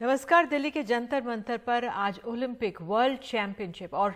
नमस्कार। दिल्ली के जंतर मंतर पर आज ओलंपिक, वर्ल्ड चैंपियनशिप और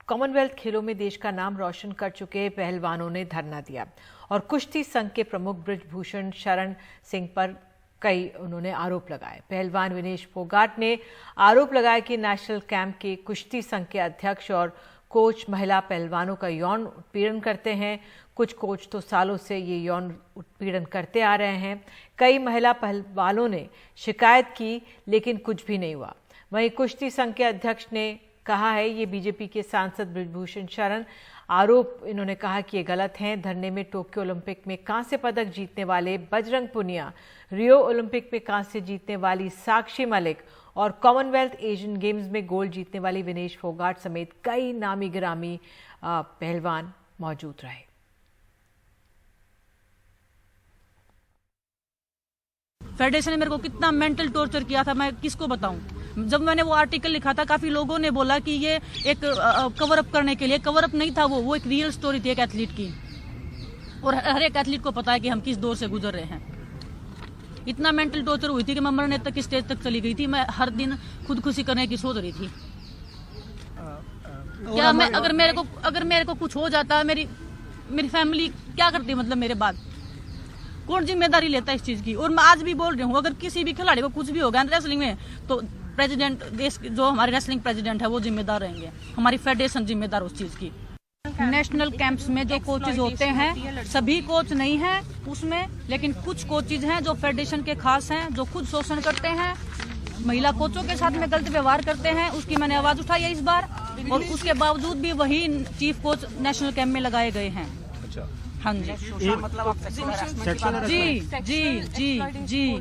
कॉमनवेल्थ खेलों में देश का नाम रोशन कर चुके पहलवानों ने धरना दिया और कुश्ती संघ के प्रमुख बृजभूषण शरण सिंह पर कई उन्होंने आरोप लगाए। पहलवान विनेश फोगाट ने आरोप लगाया कि नेशनल कैंप के कुश्ती संघ के अध्यक्ष और कोच महिला पहलवानों का यौन उत्पीड़न करते हैं। कुछ कोच तो सालों से ये यौन उत्पीड़न करते आ रहे हैं। कई महिला पहलवानों ने शिकायत की लेकिन कुछ भी नहीं हुआ। वहीं कुश्ती संघ के अध्यक्ष ने कहा है, ये बीजेपी के सांसद बृजभूषण शरण आरोप इन्होंने कहा कि ये गलत हैं। धरने में टोक्यो ओलंपिक में कांस्य पदक जीतने वाले बजरंग पुनिया, रियो ओलंपिक में कांस्य जीतने वाली साक्षी मलिक और कॉमनवेल्थ एशियन गेम्स में गोल्ड जीतने वाली विनेश फोगाट समेत कई नामी गिरामी पहलवान मौजूद रहे। फेडरेशन ने मेरे को कितना मेंटल टॉर्चर किया था, मैं किसको बताऊं। जब मैंने वो आर्टिकल लिखा था, काफी लोगों ने बोला कि ये एक कवर अप करने के लिए। कवर अप नहीं था, वो एक रियल स्टोरी थी एक एथलीट की, और हर एक एथलीट को पता है कि हम किस दौर से गुजर रहे हैं। इतना मेंटल टॉर्चर हुई थी कि मैं मरने तक की स्टेज तक चली गई थी। मैं हर दिन खुदकुशी करने की सोच रही थी। क्या मैं अगर मेरे को कुछ हो जाता, मेरी फैमिली क्या करती, मतलब मेरे बाद कौन जिम्मेदारी लेता है इस चीज की। और मैं आज भी बोल रही हूँ, अगर किसी भी खिलाड़ी को कुछ भी होगा रेसलिंग में, तो प्रेसिडेंट, देश जो हमारे रेसलिंग प्रेसिडेंट है वो जिम्मेदार रहेंगे, हमारी फेडरेशन जिम्मेदार उस चीज की। नेशनल कैंप्स में जो कोचेज होते हैं, सभी कोच नहीं है उसमें, लेकिन कुछ कोचेज हैं जो फेडरेशन के खास हैं, जो खुद शोषण करते हैं, महिला कोचों के साथ में गलत व्यवहार करते हैं। उसकी मैंने आवाज उठाई है इस बार, और उसके बावजूद भी वही चीफ कोच नेशनल कैंप में लगाए गए हैं। हाँ जी,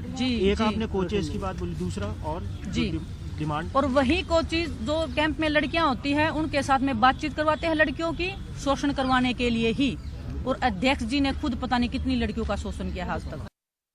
जी। एक आपने कोचेस की बात बोली, दूसरा और जी डिमांड, और वही कोचेस जो कैंप में लड़कियां होती हैं उनके साथ में बातचीत करवाते हैं लड़कियों की, शोषण करवाने के लिए ही। और अध्यक्ष जी ने खुद पता नहीं कितनी लड़कियों का शोषण किया आज तक।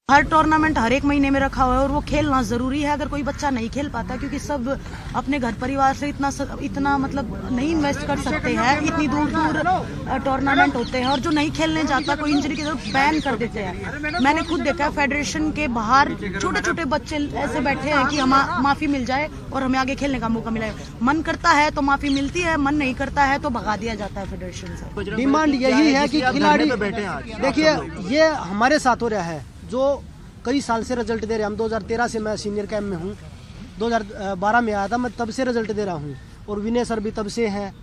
हर टूर्नामेंट हर एक महीने में रखा हुआ है और वो खेलना जरूरी है। अगर कोई बच्चा नहीं खेल पाता, क्योंकि सब अपने घर परिवार से इतना मतलब नहीं इन्वेस्ट कर सकते हैं, इतनी दूर दूर टूर्नामेंट होते हैं, और जो नहीं खेलने जाता कोई इंजरी की तरफ बैन कर देते हैं। मैंने खुद देखा है फेडरेशन के बाहर छोटे छोटे बच्चे ऐसे बैठे हैं कि हमें माफी मिल जाए और हमें आगे खेलने का मौका मिले। मन करता है तो माफी मिलती है, मन नहीं करता है तो भगा दिया जाता है फेडरेशन से। डिमांड यही है कि खिलाड़ी, देखिए ये हमारे साथ हो रहा है, जो कई साल से रिजल्ट दे रहे हैं। हम 2013 से मैं सीनियर कैंप में हूँ, 2012 में आया था, मैं तब से रिजल्ट दे रहा हूँ, और विनय सर भी तब से हैं।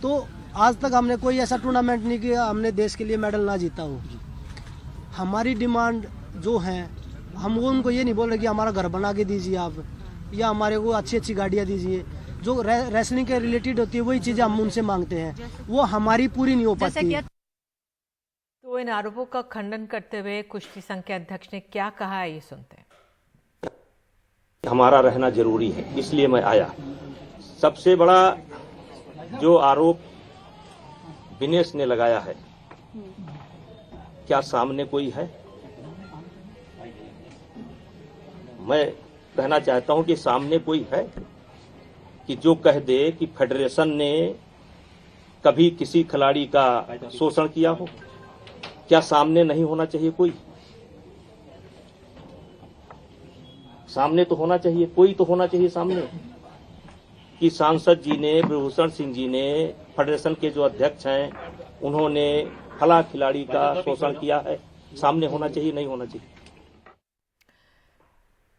तो आज तक हमने कोई ऐसा टूर्नामेंट नहीं किया हमने देश के लिए मेडल ना जीता हो। हमारी डिमांड जो है, हम उनको ये नहीं बोल रहे कि हमारा घर बना के दीजिए आप, या हमारे को अच्छी अच्छी गाड़ियाँ दीजिए। जो रेसलिंग के रिलेटेड होती है वही चीज़ें हम उनसे मांगते हैं, वो हमारी पूरी नहीं हो पाती। तो इन आरोपों का खंडन करते हुए कुश्ती संघ के अध्यक्ष ने क्या कहा है, ये सुनते हैं। हमारा रहना जरूरी है, इसलिए मैं आया। सबसे बड़ा जो आरोप विनेश ने लगाया है, क्या सामने कोई है? मैं कहना चाहता हूं कि सामने कोई है कि जो कह दे कि फेडरेशन ने कभी किसी खिलाड़ी का शोषण किया हो? क्या सामने नहीं होना चाहिए कोई? सामने तो होना चाहिए, कोई तो होना चाहिए सामने, कि सांसद जी ने, बृजभूषण सिंह जी ने, फेडरेशन के जो अध्यक्ष हैं, उन्होंने फला खिलाड़ी का शोषण किया है। सामने होना चाहिए, नहीं होना चाहिए।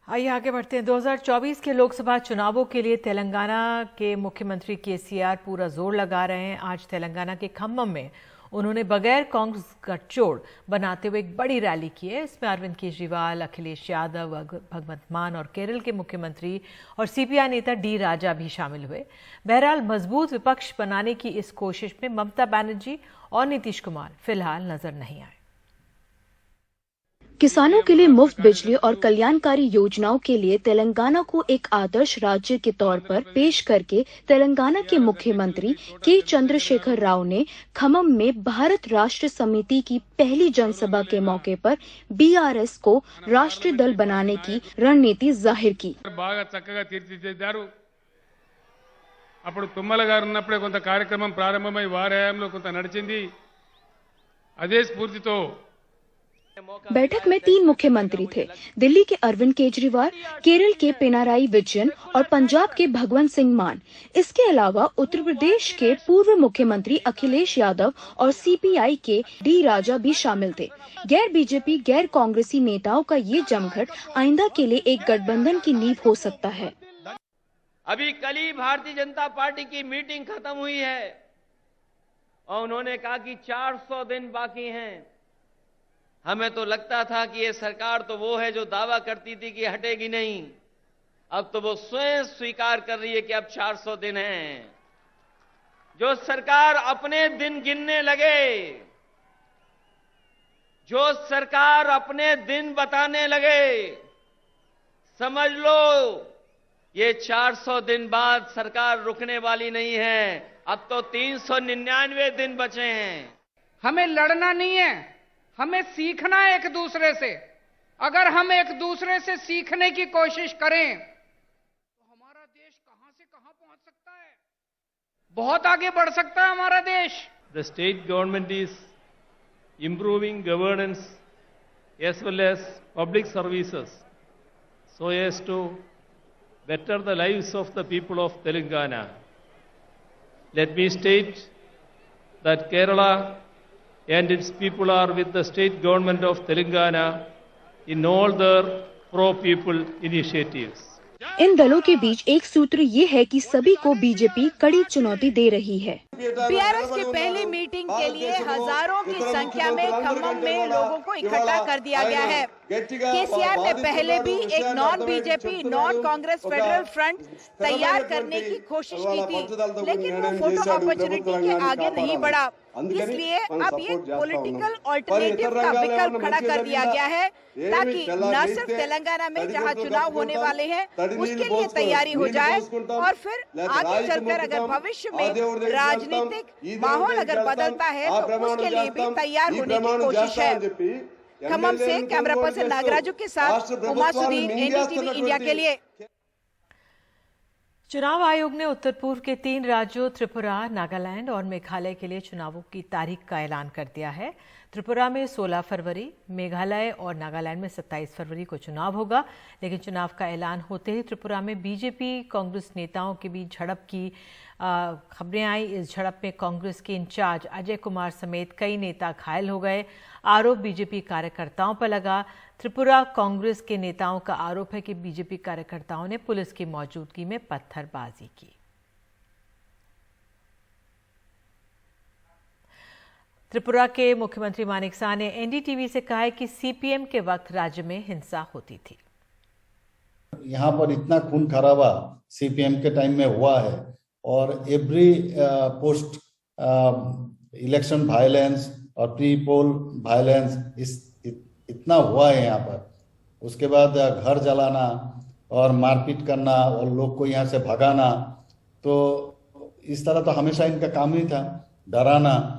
आइए आगे बढ़ते हैं। 2024 के लोकसभा चुनावों के लिए तेलंगाना के मुख्यमंत्री केसीआर पूरा जोर लगा रहे हैं। आज तेलंगाना के खम्मम में उन्होंने बगैर कांग्रेस गठजोड़ बनाते हुए एक बड़ी रैली की है। इसमें अरविंद केजरीवाल, अखिलेश यादव, भगवंत मान और केरल के मुख्यमंत्री और सीपीआई नेता डी राजा भी शामिल हुए। बहरहाल मजबूत विपक्ष बनाने की इस कोशिश में ममता बनर्जी और नीतीश कुमार फिलहाल नजर नहीं आए। किसानों के लिए मुफ्त बिजली और कल्याणकारी योजनाओं के लिए तेलंगाना को एक आदर्श राज्य के तौर पर पेश करके तेलंगाना के मुख्यमंत्री के चंद्रशेखर राव ने खम्मम में भारत राष्ट्र समिति की पहली जनसभा के मौके पर बीआरएस को राष्ट्रीय दल बनाने की रणनीति जाहिर की। అప్పుడు తుమ్మల గారు ఉన్నప్పుడే కొంత కార్యక్రమం ప్రారంభమై వారి హయాంలో కొంత నడిచింది. అదే స్ఫూర్తితో बैठक में 3 मुख्यमंत्री थे। दिल्ली के अरविंद केजरीवाल, केरल के पिनाराई विजयन और पंजाब के भगवंत सिंह मान। इसके अलावा उत्तर प्रदेश के पूर्व मुख्यमंत्री अखिलेश यादव और सीपीआई के डी राजा भी शामिल थे। गैर बीजेपी, गैर कांग्रेसी नेताओं का ये जमघट आइंदा के लिए एक गठबंधन की नींव हो सकता है। अभी कल ही भारतीय जनता पार्टी की मीटिंग खत्म हुई है और उन्होंने कहा कि 400 दिन बाकी हैं। हमें तो लगता था कि ये सरकार तो वो है जो दावा करती थी कि हटेगी नहीं, अब तो वो स्वयं स्वीकार कर रही है कि अब 400 दिन हैं। जो सरकार अपने दिन गिनने लगे, जो सरकार अपने दिन बताने लगे, समझ लो ये 400 दिन बाद सरकार रुकने वाली नहीं है। अब तो 399 दिन बचे हैं। हमें लड़ना नहीं है, हमें सीखना है एक दूसरे से। अगर हम एक दूसरे से सीखने की कोशिश करें तो हमारा देश कहां से कहां पहुंच सकता है, बहुत आगे बढ़ सकता है हमारा देश। The state government is improving governance as well as public services so as to better the lives of the people of Telangana. Let me state that Kerala and its people are with the state government of Telangana in all their pro-people initiatives. इन दलों के बीच एक सूत्र ये है कि सभी को BJP कड़ी चुनौती दे रही है। बीआरएस की पहली मीटिंग के लिए हजारों की संख्या में खम्मम में लोगों को इकट्ठा कर दिया गया है। केसीआर ने पहले भी एक non BJP, non Congress federal front तैयार करने की कोशिश की थी, लेकिन वो फोटो अपॉर्चुनिटी के आगे नहीं बढ़ा। इसलिए अब ये पॉलिटिकल ऑल्टरनेटिव का विकल्प खड़ा कर दिया गया है ताकि न सिर्फ तेलंगाना में जहां चुनाव होने वाले हैं उसके लिए तैयारी हो जाए और फिर आगे चलकर अगर भविष्य में राजनीतिक माहौल अगर बदलता है तो उसके लिए भी तैयार होने की कोशिश है। खम्मम से कैमरा पर्सन नागराजू के साथ उमा सुदीन, एनडीटीवी इंडिया के लिए। चुनाव आयोग ने उत्तर पूर्व के 3 राज्यों त्रिपुरा, नागालैंड और मेघालय के लिए चुनावों की तारीख का ऐलान कर दिया है। त्रिपुरा में 16 फरवरी, मेघालय और नागालैंड में 27 फरवरी को चुनाव होगा, लेकिन चुनाव का ऐलान होते ही त्रिपुरा में बीजेपी कांग्रेस नेताओं के बीच झड़प की खबरें आई। इस झड़प में कांग्रेस के इंचार्ज अजय कुमार समेत कई नेता घायल हो गए। आरोप बीजेपी कार्यकर्ताओं पर लगा। त्रिपुरा कांग्रेस के नेताओं का आरोप है कि बीजेपी कार्यकर्ताओं ने पुलिस की मौजूदगी में पत्थरबाजी की। त्रिपुरा के मुख्यमंत्री मानिक शाह ने एनडीटीवी से कहा है कि सीपीएम के वक्त राज्य में हिंसा होती थी। यहाँ पर इतना खून खराबा सीपीएम के टाइम में हुआ है और एवरी पोस्ट इलेक्शन वायलेंस और प्री पोल वायलेंस इतना हुआ है यहाँ पर। उसके बाद घर जलाना और मारपीट करना और लोग को यहाँ से भगाना, तो इस तरह तो हमेशा इनका काम ही था, डराना।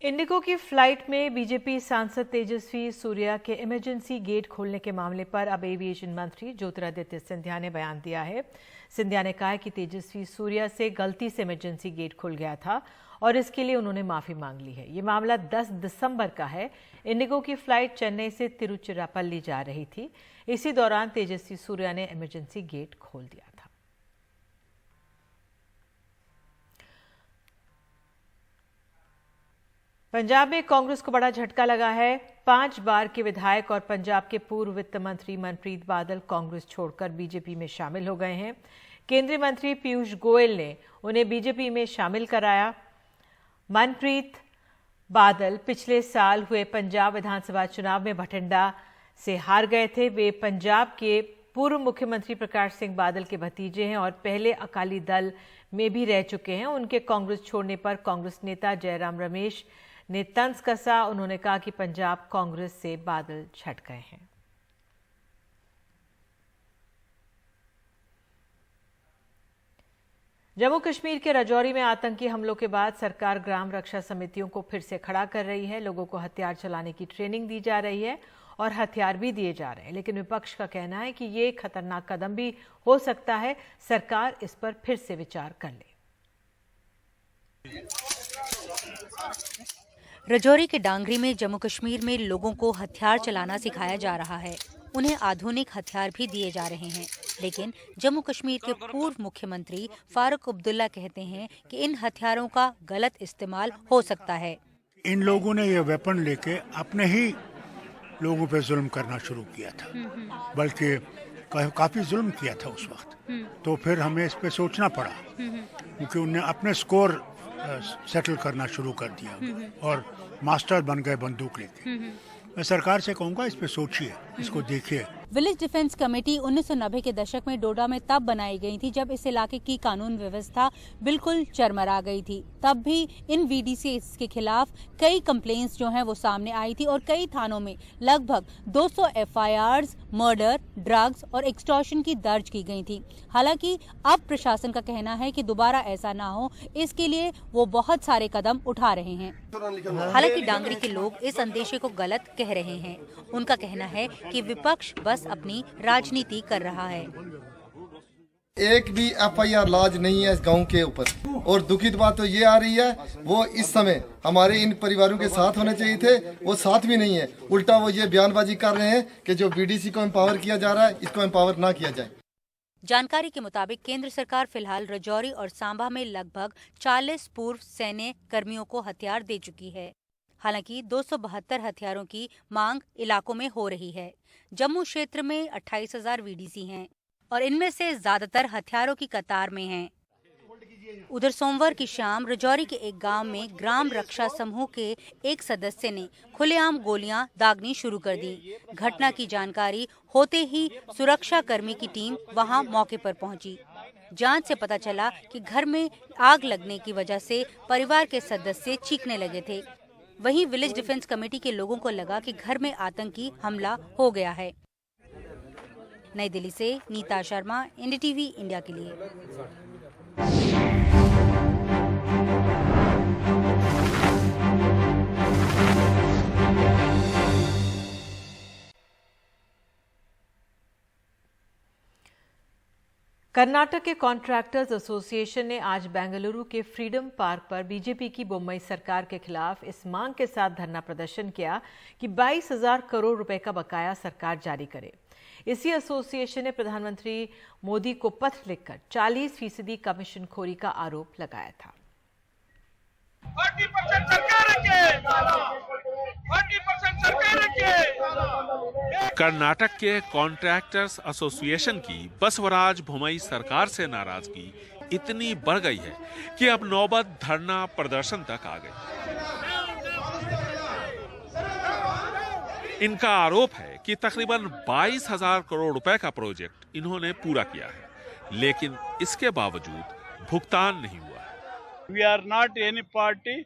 इंडिगो की फ्लाइट में बीजेपी सांसद तेजस्वी सूर्या के इमरजेंसी गेट खोलने के मामले पर अब एविएशन मंत्री ज्योतिरादित्य सिंधिया ने बयान दिया है। सिंधिया ने कहा कि तेजस्वी सूर्या से गलती से इमरजेंसी गेट खुल गया था और इसके लिए उन्होंने माफी मांग ली है। ये मामला 10 दिसंबर का है। इंडिगो की फ्लाइट चेन्नई से तिरुचिरापल्ली जा रही थी। इसी दौरान तेजस्वी सूर्या ने इमरजेंसी गेट खोल दिया था। पंजाब में कांग्रेस को बड़ा झटका लगा है। 5 बार के विधायक और पंजाब के पूर्व वित्त मंत्री मनप्रीत बादल कांग्रेस छोड़कर बीजेपी में शामिल हो गए हैं। केंद्रीय मंत्री पीयूष गोयल ने उन्हें बीजेपी में शामिल कराया। मनप्रीत बादल पिछले साल हुए पंजाब विधानसभा चुनाव में भटिंडा से हार गए थे। वे पंजाब के पूर्व मुख्यमंत्री प्रकाश सिंह बादल के भतीजे हैं और पहले अकाली दल में भी रह चुके हैं। उनके कांग्रेस छोड़ने पर कांग्रेस नेता जयराम रमेश ने तंज कसा। उन्होंने कहा कि पंजाब कांग्रेस से बादल छट गए हैं। जम्मू कश्मीर के राजौरी में आतंकी हमलों के बाद सरकार ग्राम रक्षा समितियों को फिर से खड़ा कर रही है। लोगों को हथियार चलाने की ट्रेनिंग दी जा रही है और हथियार भी दिए जा रहे हैं, लेकिन विपक्ष का कहना है कि ये खतरनाक कदम भी हो सकता है। सरकार इस पर फिर से विचार कर ले। राजौरी के डांगरी में जम्मू कश्मीर में लोगों को हथियार चलाना सिखाया जा रहा है। उन्हें आधुनिक हथियार भी दिए जा रहे हैं, लेकिन जम्मू कश्मीर के पूर्व मुख्यमंत्री फारूक अब्दुल्ला कहते हैं कि इन हथियारों का गलत इस्तेमाल हो सकता है। इन लोगों ने ये वेपन लेके अपने ही लोगों पे जुल्म करना शुरू किया था, बल्कि काफी जुल्म किया था उस वक्त। तो फिर हमें इस पे सोचना पड़ा, क्योंकि उन्हें अपने स्कोर सेटल करना शुरू कर दिया और मास्टर बन गए बंदूक लेके। मैं सरकार से कहूँगा इस पे सोचिए, इसको देखिए। विलेज डिफेंस कमेटी 1990 के दशक में डोडा में तब बनाई गई थी जब इस इलाके की कानून व्यवस्था बिल्कुल चरमरा गई थी। तब भी इन VDC के खिलाफ कई कंप्लेंट्स जो हैं वो सामने आई थी और कई थानों में लगभग 200 FIRs मर्डर, ड्रग्स और एक्सटॉर्शन की दर्ज की गई थी। हालांकि अब प्रशासन का कहना है कि दोबारा ऐसा ना हो, इसके लिए वो बहुत सारे कदम उठा रहे हैं। हालांकि डांगरी के लोग इस अंदेशे को गलत कह रहे हैं। उनका कहना है कि विपक्ष बस अपनी राजनीति कर रहा है। एक भी FIR लॉज नहीं है इस गांव के ऊपर, और दुखित बात तो ये आ रही है, वो इस समय हमारे इन परिवारों के साथ होने चाहिए थे, वो साथ भी नहीं है। उल्टा वो ये बयानबाजी कर रहे हैं कि जो VDC को एम्पावर किया जा रहा है, इसको एम्पावर ना किया जाए। जानकारी के मुताबिक केंद्र सरकार फिलहाल राजौरी और सांबा में लगभग 40 पूर्व सैन्य कर्मियों को हथियार दे चुकी है। हालांकि 272 हथियारों की मांग इलाकों में हो रही है। जम्मू क्षेत्र में 28,000 VDC हैं और इनमें से ज्यादातर हथियारों की कतार में हैं। उधर सोमवार की शाम राजौरी के एक गांव में ग्राम रक्षा समूह के एक सदस्य ने खुलेआम गोलियां दागनी शुरू कर दी। घटना की जानकारी होते ही सुरक्षा कर्मी की टीम वहां मौके पर पहुंची। जांच से पता चला कि घर में आग लगने की वजह से परिवार के सदस्य चीखने लगे थे। वहीं विलेज डिफेंस कमेटी के लोगों को लगा कि घर में आतंकी हमला हो गया है। नई दिल्ली से नीता शर्मा, NDTV इंडिया के लिए। कर्नाटक के कॉन्ट्रैक्टर्स एसोसिएशन ने आज बेंगलुरु के फ्रीडम पार्क पर बीजेपी की बम्बई सरकार के खिलाफ इस मांग के साथ धरना प्रदर्शन किया कि 22,000 करोड़ रुपए का बकाया सरकार जारी करे। इसी एसोसिएशन ने प्रधानमंत्री मोदी को पत्र लिखकर 40% कमीशनखोरी का आरोप लगाया था। 40% सरकार कर्नाटक के कॉन्ट्रैक्टर्स एसोसिएशन की बसवराज बोम्मई सरकार से नाराजगी इतनी बढ़ गई है कि अब नौबत धरना प्रदर्शन तक आ गई। इनका आरोप है कि तकरीबन 22,000 करोड़ रुपए का प्रोजेक्ट इन्होंने पूरा किया है, लेकिन इसके बावजूद भुगतान नहीं हुआ है। We are not any party.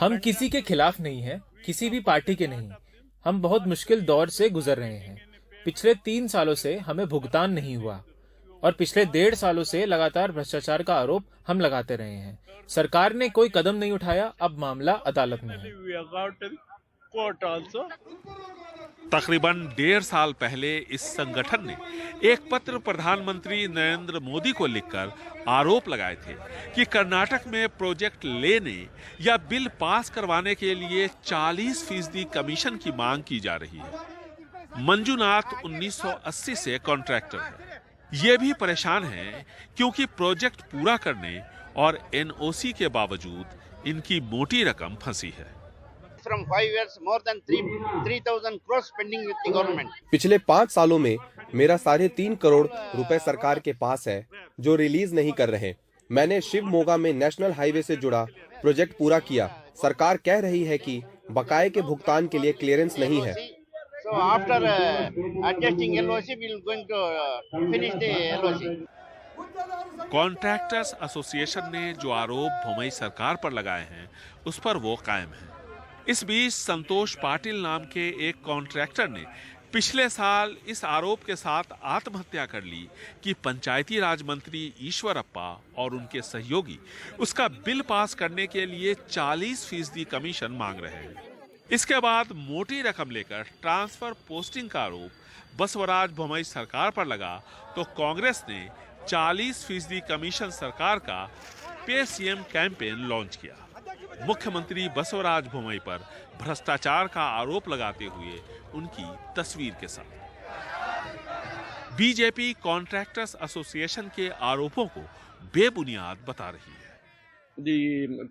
हम किसी के खिलाफ नहीं हैं, किसी भी पार्टी के नहीं। हम बहुत मुश्किल दौर से गुजर रहे हैं। पिछले 3 सालों से हमें भुगतान नहीं हुआ और पिछले 1.5 सालों से लगातार भ्रष्टाचार का आरोप हम लगाते रहे हैं। सरकार ने कोई कदम नहीं उठाया, अब मामला अदालत में है। तकरीबन 1.5 साल पहले इस संगठन ने एक पत्र प्रधानमंत्री नरेंद्र मोदी को लिखकर आरोप लगाए थे कि कर्नाटक में प्रोजेक्ट लेने या बिल पास करवाने के लिए 40% कमीशन की मांग की जा रही है। मंजूनाथ 1980 से कॉन्ट्रैक्टर है। ये भी परेशान हैं क्योंकि प्रोजेक्ट पूरा करने और NOC के बावजूद इनकी मोटी रकम फंसी है। From 5 years, more than 3,000 crores pending with the government. पिछले 5 सालों में मेरा 3.5 करोड़ रुपए सरकार के पास है जो रिलीज नहीं कर रहे। मैंने शिव मोगा में नेशनल हाईवे से जुड़ा प्रोजेक्ट पूरा किया। सरकार कह रही है कि बकाये के भुगतान के लिए क्लियरेंस नहीं है। So after adjusting LOC, we will going to finish the LOC. Contractors association ने जो आरोप बोम्मई सरकार पर लगाए हैं, उस पर वो कायम है। इस बीच संतोष पाटिल नाम के एक कॉन्ट्रैक्टर ने पिछले साल इस आरोप के साथ आत्महत्या कर ली कि पंचायती राज मंत्री ईश्वरप्पा और उनके सहयोगी उसका बिल पास करने के लिए 40% कमीशन मांग रहे हैं। इसके बाद मोटी रकम लेकर ट्रांसफर पोस्टिंग का आरोप बसवराज बोम्मई सरकार पर लगा तो कांग्रेस ने 40% कमीशन सरकार का पे सीएम कैंपेन लॉन्च किया। मुख्यमंत्री बसवराज बोम्मई पर भ्रष्टाचार का आरोप लगाते हुए उनकी तस्वीर के साथ। बीजेपी कॉन्ट्रैक्टर्स एसोसिएशन के आरोपों को बेबुनियाद बता रही है।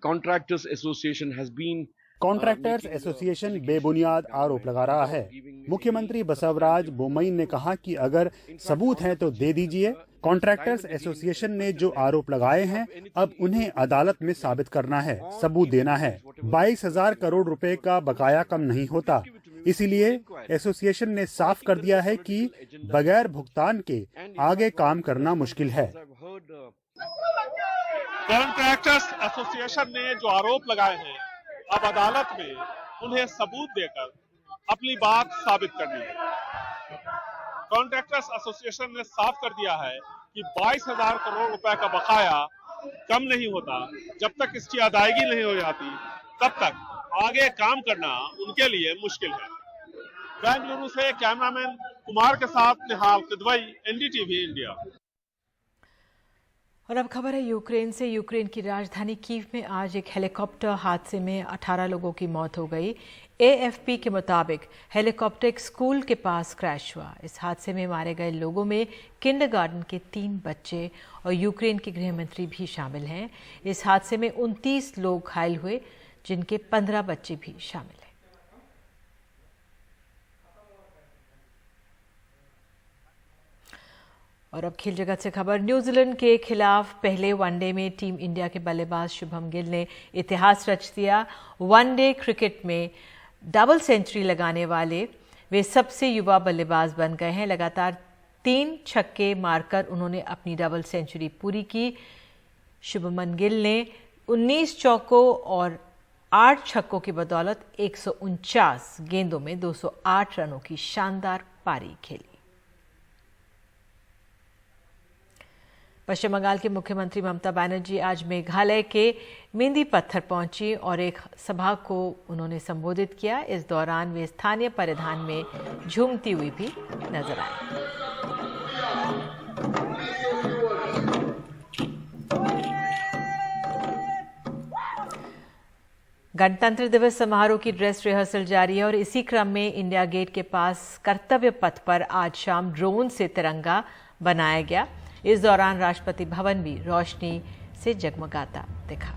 कॉन्ट्रैक्टर्स एसोसिएशन बेबुनियाद आरोप लगा रहा है। मुख्यमंत्री बसवराज बोम्मई ने कहा कि अगर सबूत हैं तो दे दीजिए। कॉन्ट्रैक्टर्स एसोसिएशन ने जो आरोप लगाए हैं अब उन्हें अदालत में साबित करना है, सबूत देना है। 22,000 करोड़ रुपए का बकाया कम नहीं होता, इसीलिए एसोसिएशन ने साफ कर दिया है कि बगैर भुगतान के आगे काम करना मुश्किल है। कॉन्ट्रैक्टर्स एसोसिएशन ने जो आरोप लगाए हैं अब अदालत में उन्हें सबूत देकर अपनी बात साबित करनी है। कॉन्ट्रैक्टर्स एसोसिएशन ने साफ कर दिया है कि 22,000 करोड़ रुपए का बकाया कम नहीं होता। जब तक इसकी अदायगी नहीं हो जाती तब तक आगे काम करना उनके लिए मुश्किल है। बेंगलुरु से कैमरामैन कुमार के साथ निहाल किदवई, एनडीटीवी इंडिया। और अब खबर है यूक्रेन से। यूक्रेन की राजधानी कीव में आज एक हेलीकॉप्टर हादसे में 18 लोगों की मौत हो गई। एएफपी के मुताबिक हेलीकॉप्टर एक स्कूल के पास क्रैश हुआ। इस हादसे में मारे गए लोगों में किंडरगार्टन के 3 बच्चे और यूक्रेन के गृह मंत्री भी शामिल हैं। इस हादसे में 29 लोग घायल हुए, जिनके 15 बच्चे भी शामिल हैं। और अब खेल जगत से खबर। न्यूजीलैंड के खिलाफ पहले वनडे में टीम इंडिया के बल्लेबाज शुभम गिल ने इतिहास रच दिया। वनडे क्रिकेट में डबल सेंचुरी लगाने वाले वे सबसे युवा बल्लेबाज बन गए हैं। लगातार 3 छक्के मारकर उन्होंने अपनी डबल सेंचुरी पूरी की। शुभमन गिल ने 19 चौकों और 8 छक्कों की बदौलत 149 गेंदों में 208 रनों की शानदार पारी खेली। पश्चिम बंगाल के मुख्यमंत्री ममता बनर्जी आज मेघालय के मेंदी पत्थर पहुंची और एक सभा को उन्होंने संबोधित किया। इस दौरान वे स्थानीय परिधान में झूमती हुई भी नजर आई। गणतंत्र दिवस समारोह की ड्रेस रिहर्सल जारी है और इसी क्रम में इंडिया गेट के पास कर्तव्य पथ पर आज शाम ड्रोन से तिरंगा बनाया गया। इस दौरान राष्ट्रपति भवन भी रोशनी से जगमगाता दिखा।